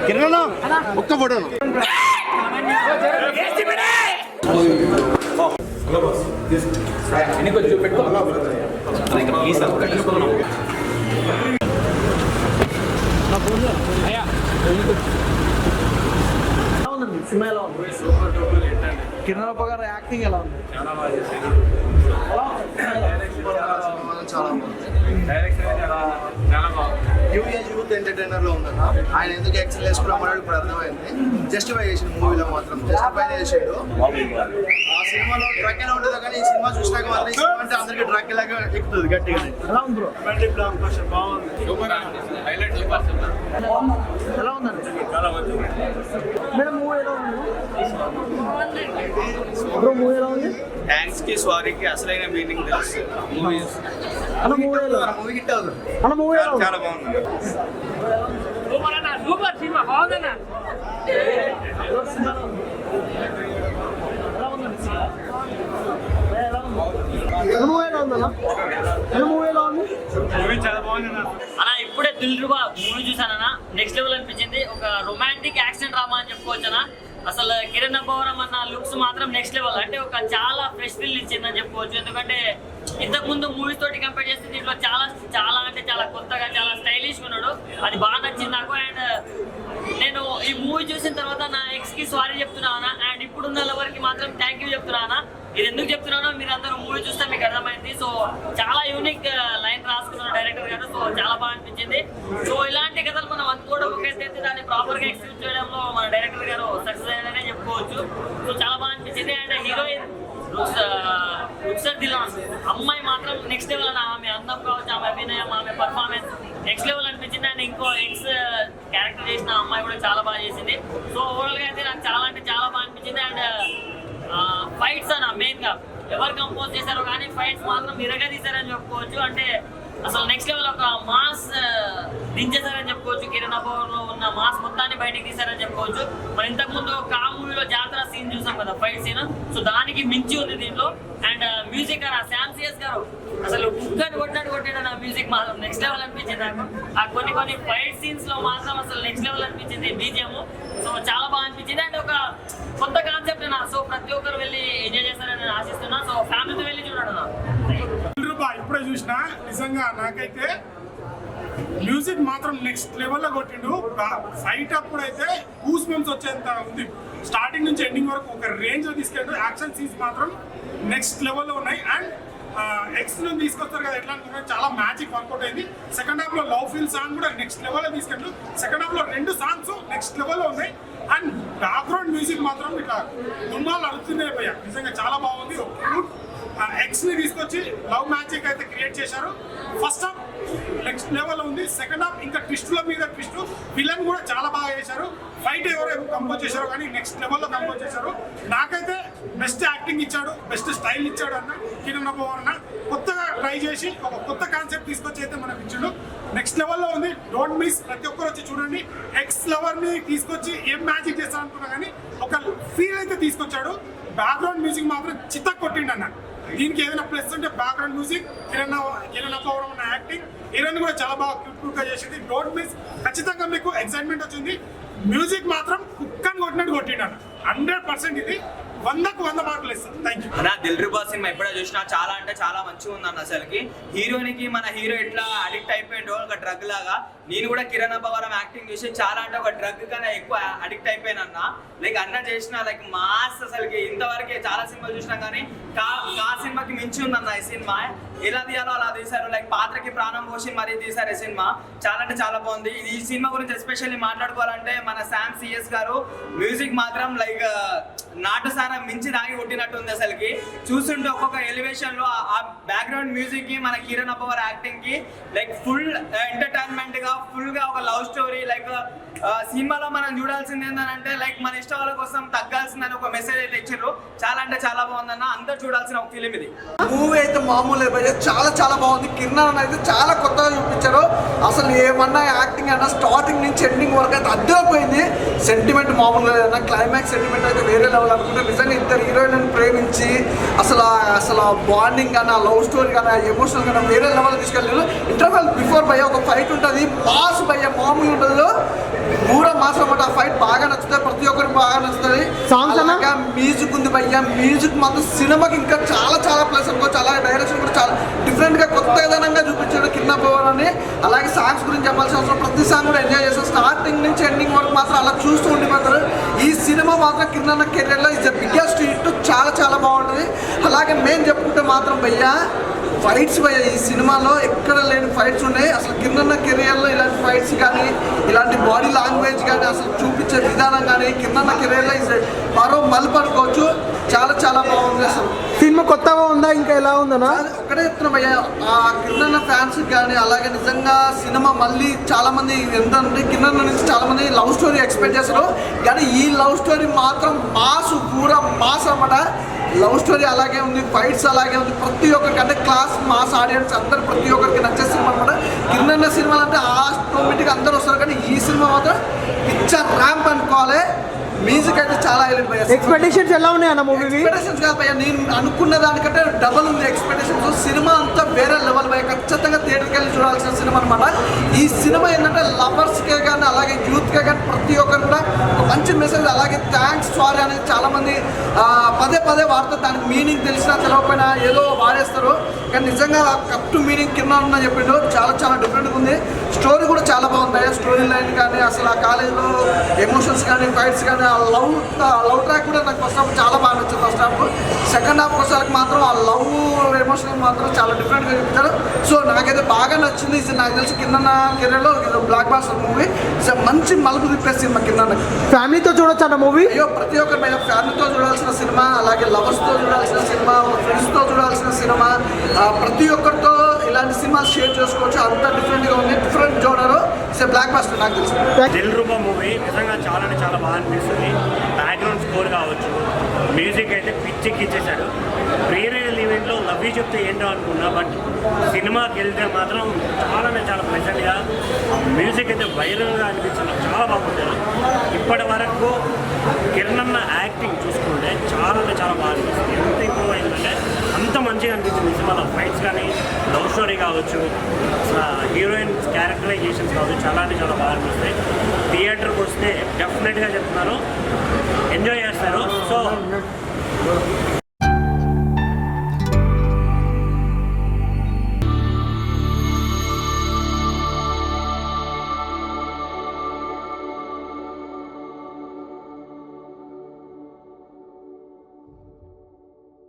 కిరణ్ ఒక్క photo cinema ఎలా ఉంది? కిరణ్ అప్ప గారు యాక్టింగ్ ఎలా ఉంది? చాలా బాగుంది. యూత్ ఎంటర్టైనర్ లో ఉందన్న. ఆయన ఎందుకు ఎక్సెల్ వేసుకున్నాం అనేది ఇప్పుడు అర్థమైంది. జస్టిఫై చేసిండు మూవీలో, మాత్రం జస్టిఫై చేసిండు. ఆ సినిమాలో ట్రక్ ఎలా ఉంటుందో కానీ ఈ సినిమా చూసినాక మాత్రం ఈ సినిమా అంటే అందరికి ట్రక్ లాగా ఎక్కుతుంది గట్టిగా. ఎలా ఉంది బ్రో? బాగుంది. ఎలా ఉందండి? మేడం మూవీ ఎలా ఉంది బ్రో? మూవీ ఎలా ఉంది? థ్యాంక్స్ కి సారీకి అసలైన మీనింగ్ తెలుసు. మూవీ హిట్ అవుతుంది. చాలా బాగుంది. సూపర్ సినిమా బాగుందన్న. అన్న ఇప్పుడే దిల్రుబా మూవీ చూసానన్నా, నెక్స్ట్ లెవెల్ అనిపించింది. ఒక రొమాంటిక్ యాక్షన్ డ్రామా అని చెప్పుకోవచ్చనా. అసలు కిరణ్ అబ్బవరం అన్న లుక్స్ మాత్రం నెక్స్ట్ లెవెల్. అంటే ఒక చాలా ఫ్రెష్ ఫీల్ ఇచ్చిందని చెప్పుకోవచ్చు. ఎందుకంటే ఇంతకుముందు మూవీస్ తోటి కంపేర్ చేస్తే దీంట్లో చాలా అంటే చాలా కొత్తగా, చాలా స్టైలిష్గా ఉన్నాడు. అది బాగా నచ్చింది నాకు. అండ్ నేను ఈ మూవీ చూసిన తర్వాత నా ఎక్స్కి సారీ చెప్తున్నానా, అండ్ ఇప్పుడున్న లవర్కి మాత్రం థ్యాంక్ యూ చెప్తున్నానా. ఇది ఎందుకు చెప్తున్నానో మీరు అందరూ మూవీ చూస్తే మీకు అర్థమైంది. సో చాలా యూనిక్ లైన్ రాసుకున్నారు డైరెక్టర్ గారు. సో చాలా బాగా అనిపించింది. సో ఇలాంటి కథలు మనం అనుకోవడం ఒక ఎత్తైతే దాన్ని ప్రాపర్గా ఎక్స్క్యూట్ చేయడంలో మన డైరెక్టర్ గారు సక్సెస్ అయ్యారనే చెప్పుకోవచ్చు. సో చాలా బాగా అనిపించింది. అండ్ హీరోయిన్ రుక్సర్ దిలాన్ అమ్మాయి మాత్రం నెక్స్ట్ లెవెల్ అని. ఆమె అందం కావచ్చు, ఆమె అభినయం, ఆమె పర్ఫార్మెన్స్ నెక్స్ట్ లెవెల్ అనిపించింది. అండ్ ఇంకో ఎక్స్ క్యారెక్టర్ చేసిన అమ్మాయి కూడా చాలా బాగా చేసింది. సో ఓవరాల్గా అయితే నాకు చాలా అంటే చాలా బాగా అనిపించింది. అండ్ ఫైట్స్ అన్న మెయిన్గా ఎవరు కంపోజ్ చేశారో కానీ ఫైట్స్ మాత్రం ఇరగా తీశారని చెప్పుకోవచ్చు. అంటే అసలు నెక్స్ట్ లెవెల్ ఒక మాస్ దించేశారని చెప్పుకోవచ్చు. కిరణ్ అబ్బవరంలో ఉన్న మాస్ మొత్తాన్ని బయటికి తీశారని చెప్పుకోవచ్చు. మనం ఇంతకుముందు కా మూవీలో జాతర సీన్ చూసాం కదా, ఫైట్ సీన్. సో దానికి మించి ఉంది దీంట్లో. అండ్ మ్యూజిక్ అన్న శామ్ సిఎస్ గారు అసలు కుక్కని కొట్టాడు నా మ్యూజిక్ మాత్రం నెక్స్ట్ లెవెల్ అనిపించింది నాకు. ఆ కొన్ని ఫైట్ సీన్స్ లో మాత్రం అసలు నెక్స్ట్ లెవెల్ అనిపించింది బీజిఎం. సో చాలా బాగా అనిపించింది. అండ్ ఒక కొత్త కాన్సెప్ట్ నా. సో ప్రతి ఒక్కరు వెళ్ళి ఎంజాయ్ చేస్తారని నేను ఆశిస్తున్నా. సో ఫ్యామిలీతో వెళ్ళి చూడండి నా. ఇప్పుడే చూసిన నిజంగా నాకైతే మ్యూజిక్ మాత్రం నెక్స్ట్ లెవెల్లో కొట్టిండు. ఫైట్ అప్పుడు అయితే గూస్ బంప్స్ వచ్చేంత ఉంది. స్టార్టింగ్ నుంచి ఎండింగ్ వరకు ఒక రేంజ్ లో తీసుకెళ్ళి యాక్షన్ సీన్స్ మాత్రం నెక్స్ట్ లెవెల్లో ఉన్నాయి. అండ్ ఎక్స్ నుంచి తీసుకొస్తారు కదా, ఎట్లా అనుకుంటే చాలా మ్యాజిక్ వర్కౌట్ అయింది. సెకండ్ హాఫ్ లో లవ్ ఫీల్ సాంగ్ కూడా నెక్స్ట్ లెవెల్లో తీసుకెళ్ళి సెకండ్ హాఫ్ లో 2 సాంగ్స్ నెక్స్ట్ లెవెల్లో ఉన్నాయి. అండ్ బ్యాక్గ్రౌండ్ మ్యూజిక్ మాత్రం ఇట్లా దుమ్మాలు అడుగుతున్నాయి పోయా. నిజంగా చాలా బాగుంది. ఎక్స్ ని తీసుకొచ్చి లవ్ మ్యాజిక్ అయితే క్రియేట్ చేశారు. ఫస్ట్ హాఫ్ నెక్స్ట్ లెవెల్ ఉంది. సెకండ్ హాఫ్ ఇంకా ట్విస్టుల మీద ట్విస్ట్. విలన్ కూడా చాలా బాగా చేశారు. ఫైట్ ఎవరు కంపోజ్ చేశారు కానీ నెక్స్ట్ లెవెల్లో కంపోజ్ చేశారు. నాకైతే బెస్ట్ యాక్టింగ్ ఇచ్చాడు, బెస్ట్ స్టైల్ ఇచ్చాడు అన్న కిరణ్ అబ్బవరం అన్న. కొత్తగా ట్రై చేసి ఒక కొత్త కాన్సెప్ట్ తీసుకొచ్చి అయితే మనకు ఇచ్చాడు. నెక్స్ట్ లెవెల్లో ఉంది. Don't miss. ప్రతి ఒక్కరు వచ్చి చూడండి. ఎక్స్ లవర్ ని తీసుకొచ్చి ఏం మ్యాజిక్ చేస్తాను అనుకున్నా కానీ ఒక ఫీల్ అయితే తీసుకొచ్చాడు. బ్యాక్గ్రౌండ్ మ్యూజిక్ మాత్రం చిత్త కొట్టిండి అన్న. దీనికి ఏదైనా ప్లస్ అంటే బ్యాక్గ్రౌండ్ మ్యూజిక్, కిరణ్ అబ్బవరం ఉన్న యాక్టింగ్, హీరోయిన్ కూడా చాలా బాగా క్యూట్ గా చేసింది. Don't miss. ఖచ్చితంగా మీకు ఎక్సైట్మెంట్ వచ్చింది. మ్యూజిక్ మాత్రం కుక్కని కొట్టినట్టు కొట్టిండు 100%. ఇది 100కు 100 మార్కులు ఇస్తాను. థ్యాంక్ యూ అన్న. దిల్రుబా సినిమా ఎప్పుడో చూసినా చాలా అంటే చాలా మంచిగా ఉందన్న. అసలుకి హీరోనికి మన హీరో ఎట్లా అడిక్ట్ అయిపోయిండో ఒక డ్రగ్ లాగా, నేను కూడా కిరణ్ అబ్బవరం యాక్టింగ్ చూసి చాలా అంటే ఒక డ్రగ్ కన్నా ఎక్కువ అడిక్ట్ అయిపోయానన్న. లైక్ అన్న చేసిన లైక్ మాస్. అసలుకి ఇంతవరకే చాలా సినిమాలు చూసినా కానీ కా సినిమాకి మించి ఉందన్న ఈ సినిమా. ఎలా తీయాలో అలా తీశారు. లైక్ పాత్రకి ప్రాణం పోసి మరీ తీశారు ఈ సినిమా. చాలా అంటే చాలా బాగుంది. ఈ సినిమా గురించి ఎస్పెషల్లీ మాట్లాడుకోవాలంటే మన శామ్ సిఎస్ గారు మ్యూజిక్ మాత్రం లైక్ నాటుసారా మించి దాగి కొట్టినట్టు ఉంది అసలుకి. చూస్తుంటే ఒక్కొక్క ఎలివేషన్ లో ఆ బ్యాక్గ్రౌండ్ మ్యూజిక్ కి మన కిరణ్ అబ్బవర్ యాక్టింగ్ కి లైక్ ఫుల్ ఎంటర్టైన్మెంట్ గా ఫుల్ గా ఒక లవ్ స్టోరీ లైక్ సినిమాలో మనం చూడాల్సింది ఏంటంటే లైక్ మన ఇష్టాల కోసం తగ్గాల్సిందని ఒక మెసేజ్ అయితే ఇచ్చారు. చాలా అంటే చాలా బాగుందన్న, అందరూ చూడాల్సిన ఒక ఫిలిం ఇది. మూవీ అయితే మామూలు భయ్య, చాలా చాలా బాగుంది. కిరణ్ అయితే చాలా కొత్తగా చూపించారు. అసలు ఏమన్నా యాక్టింగ్ అన్నా స్టార్టింగ్ నుంచి ఎండింగ్ వరకు అయితే అద్దరిపోయింది. సెంటిమెంట్ మామూలుగా లేదన్నా, క్లైమాక్స్ సెంటిమెంట్ అయితే వేరే లెవెల్ అనుకుంటే నిజంగా ఇద్దరు హీరోయిన్ ప్రేమించి అసలు బాండింగ్ కానీ ఆ లవ్ స్టోరీ కానీ ఆ ఎమోషనల్ కానీ వేరే లెవెల్ తీసుకెళ్ళారు. ఇంటర్వెల్ బిఫోర్ భయ్య ఒక ఫైట్ ఉంటుంది, మాస్ భయ్య మామూలు ఉంటుంది, పూర మాస్ అన్నమాట. ఆ ఫైట్ బాగా నచ్చుతుంది, ప్రతి ఒక్కరికి బాగా నచ్చుతుంది. అలాగా మ్యూజిక్ ఉంది భయ్య, మ్యూజిక్ మాత్రం సినిమాకి ఇంకా చాలా చాలా ప్లస్ అనుకోవచ్చు. అలాగే డైరెక్షన్ కూడా చాలా డిఫరెంట్ గా కొత్త విధానంగా చూపించాడు కిరణ్ అబ్బవర్ అని. అలాగే సాంగ్స్ గురించి చెప్పాల్సిన అవసరం, ప్రతి సాంగ్ కూడా ఎంజాయ్ చేస్తాం. స్టార్టింగ్ నుంచి ఎండింగ్ వరకు మాత్రం అలా చూస్తూ ఉండిపోతారు. ఈ సినిమా మాత్రం కిరణ్ కెరీర్ లో ఇస్ ద బిగ్గెస్ట్ హిట్, చాలా చాలా బాగుంటుంది. అలాగే మేము చెప్పుకుంటే మాత్రం భయ్య ఫైట్స్ భయ్య, ఈ సినిమాలో ఎక్కడ లేని ఫైట్స్ ఉన్నాయి. అసలు కిరణ్ కెరియర్లో ఇలాంటి ఫైట్స్ కానీ ఇలాంటి బాడీ లాంగ్వేజ్ కానీ అసలు చూపించే విధానం కానీ కిరణ్ కెరియర్లో మరో మలుపు అనుకోవచ్చు. చాలా చాలా బాగుంది. అసలు సినిమా కొత్తగా ఉందా ఇంకా ఎలా ఉందన్నా? ఒకటే చెప్తున్నా భయ్య, ఆ కిరణ్ ఫ్యాన్స్ కానీ అలాగే నిజంగా సినిమా మళ్ళీ చాలా మంది ఏంటంటే కిరణ్ నుంచి చాలా మంది లవ్ స్టోరీ ఎక్స్పెక్ట్ చేస్తారు. కానీ ఈ లవ్ స్టోరీ మాత్రం మాస్, పూరా మాస్ అన్నమాట. లవ్ స్టోరీ అలాగే ఉంది, ఫైట్స్ అలాగే ఉంది. ప్రతి ఒక్కరికి అంటే క్లాస్ మాస్ ఆడియన్స్ అందరు ప్రతి ఒక్కరికి నచ్చే సినిమా అనమాట. కిరణ్ సినిమాలు అంటే ఆటోమేటిక్గా అందరూ వస్తారు, కానీ ఈ సినిమా మాత్రం పిక్చర్ ర్యాంప్ అనుకోవాలి. మ్యూజిక్ అయితే చాలా హైలైట్ భయ్య. ఎక్స్పెక్టేషన్స్ ఎలా ఉన్నాయి అన్న మూవీ? ఎక్స్పెక్టేషన్స్ కాదు భయ్య, నేను అనుకున్న దానికంటే డబల్ ఉంది ఎక్స్పెక్టేషన్స్. సినిమా అంతా వేరే లెవెల్ భయ్య, ఖచ్చితంగా థియేటర్కి వెళ్ళి చూడాల్సిన సినిమా అనమాట. ఈ సినిమా ఏంటంటే లవర్స్కే కానీ అలాగే యూత్కే కానీ ప్రతి ఒక్కరు కూడా ఒక మంచి మెసేజ్. అలాగే థ్యాంక్స్ సారీ అనేది చాలా మంది పదే పదే వాడుతారు. దానికి మీనింగ్ తెలిసినా తెలియకపోయినా ఏదో వాడేస్తారు, కానీ నిజంగా కప్ టు మీనింగ్ కింద ఉన్న చెప్పిండు. చాలా చాలా డిఫరెంట్గా ఉంది. స్టోరీ కూడా చాలా బాగుంది. స్టోరీ లైన్ కానీ అసలు ఆ కాలేజ్లో ఎమోషన్స్ కానీ ఫైట్స్ కానీ ఆ లవ్ ట్రాక్ కూడా నాకు ఫస్ట్ హాఫ్ చాలా బాగా నచ్చింది. ఫస్ట్ హాఫ్ సెకండ్ హాఫ్ వచ్చేసరికి మాత్రం ఆ లవ్ ఎమోషన్ మాత్రం చాలా డిఫరెంట్గా చూపించారు. సో నాకైతే బాగా నచ్చింది. ఇది నాకు తెలిసి కింద కెరీర్లో బ్లాక్ బాస్టర్ మూవీ, మంచి మలుపు తిప్పేసి సినిమా కింద. ఫ్యామిలీతో చూడొచ్చు అన్న మూవీ? అయ్యో ప్రతి ఒక్కరు ఫ్యామిలీతో చూడాల్సిన సినిమా, అలాగే లవర్స్తో చూడాల్సిన సినిమా, ఫ్రెండ్స్తో చూడాల్సిన సినిమా. ప్రతి ఒక్కరితో ఇలాంటి సినిమాలు షేర్ చేసుకోవచ్చు. అంత డిఫరెంట్గా ఉంది, డిఫరెంట్ జోనర్. బ్లాక్ బాస్టర్ నాకు తెలుసు. దిల్రుబా మూవీ నిజంగా చాలా అంటే చాలా బాగా అనిపిస్తుంది. బ్యాక్గ్రౌండ్ స్కోర్ కావచ్చు, మ్యూజిక్ అయితే పిచ్చెక్కిచ్చేసాడు. ప్రీ రిలీజ్ ఈవెంట్లో లవ్ యూ చెప్తే ఏంటో అనుకున్నా, బట్ సినిమాకి వెళ్తే మాత్రం చాలా అంటే చాలా ప్రెజెంట్గా మ్యూజిక్ అయితే వైరల్గా అనిపించింది. చాలా బాగుంటుంది. ఇప్పటి వరకు కిరణ్ అన్న యాక్టింగ్ చూసుకుంటే చాలా అంటే చాలా బాగా అనిపిస్తుంది. ఎంత ఇంప్రూవ్ అయిందంటే అంత మంచిగా అనిపించింది. సినిమాలో ఫైట్స్ కానీ లవ్ స్టోరీ కావచ్చు, హీరోయిన్ క్యారెక్టరైజేషన్స్ కావచ్చు, చాలా అంటే చాలా బాగా అనిపిస్తాయి. థియేటర్కి వస్తే డెఫినెట్గా చెప్తున్నారు ఎంజాయ్ చేస్తారు. సో